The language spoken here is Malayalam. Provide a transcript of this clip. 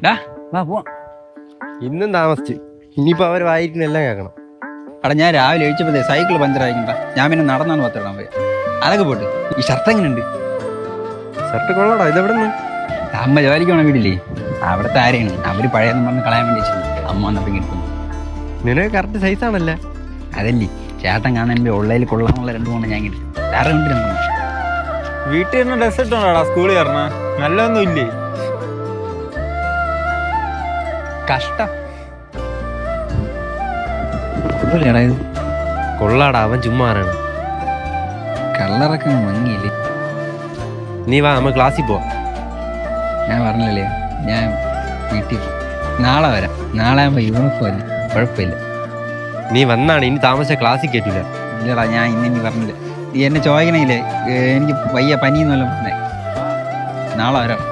വാ പോവാം. ഇന്നും താമസിച്ച്. ഇനിയിപ്പോ അവർ വായിരിക്കുന്നെല്ലാം കേൾക്കണം. എടാ ഞാൻ രാവിലെ കഴിച്ചപ്പോഴേ സൈക്കിൾ പഞ്ചറായിക്കണ്ട. ഞാൻ പിന്നെ നടന്നാണ് പത്തിടാൻ പോയി. അതൊക്കെ പോട്ട്. ഈ ഷർട്ട് എങ്ങനെയുണ്ട്? ഷർട്ട് കൊള്ളാടാ. ഇതെവിടെ നിന്ന്? അമ്മ ജോലിക്ക് പോണ വീടില്ലേ, അവിടുത്തെ ആരെയാണ് അവര് പഴയെന്ന് പറഞ്ഞ് കളയാൻ വേണ്ടി വെച്ചിട്ടുണ്ട്. അമ്മ വന്നപ്പോ കിട്ടുന്നു. നിനക്ക് കറക്റ്റ് സൈസാണല്ലേ? അതല്ലേ ചേട്ടൻ കാണാൻ ഉള്ളതിൽ കൊള്ളാമുള്ള 2 ഞാൻ കിട്ടും. വേറെ കൊണ്ടിരുന്നു. വീട്ടിൽ നിന്ന് ഡ്രസ് ഇട്ടോണ്ടാടാ സ്കൂളിൽ കയറണ? നല്ലതൊന്നും ഇല്ലേ? കഷ്ടം. ഇത് കൊള്ളാടാ. അവൻ ചുമ്മാ ആണ്. കളറൊക്കെ മങ്ങിയില്ലേ? നീ വാ, നമ്മൾ ക്ലാസ്സിൽ പോവാം. ഞാൻ പറഞ്ഞില്ലേ, ഞാൻ വീട്ടിൽ നാളെ വരാം. നാളെ ആകുമ്പോൾ യൂണിഫോം അല്ലേ, കുഴപ്പമില്ല. നീ വന്നാണ് ഇനി താമസിച്ച ക്ലാസ്സിൽ കയറ്റൂല. ഇല്ലടാ, ഞാൻ ഇനി പറഞ്ഞില്ല. നീ എന്നെ ചോദിക്കണേലേ, എനിക്ക് വയ്യ, പനിയെന്നല്ല പറഞ്ഞേ. നാളെ വരാം.